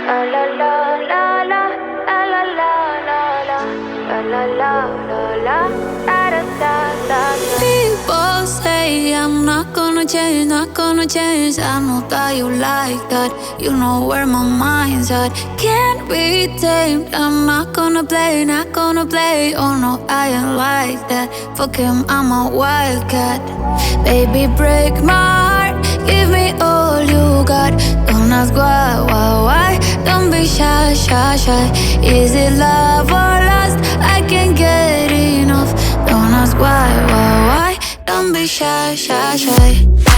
La la la la la, la la la la la, la la la la la, da da da da. People say I'm not gonna change, not gonna change. I know that you like that. You know where my mind's at. Can't be tamed. I'm not gonna play, not gonna play. Oh no, I ain't like that. Fuck him, I'm a wildcat. Baby, break my heart. Give me all you got. Don't ask why. Don't be shy, shy, shy. Is it love or lust? I can't get enough. Don't ask why. Don't be shy, shy, shy.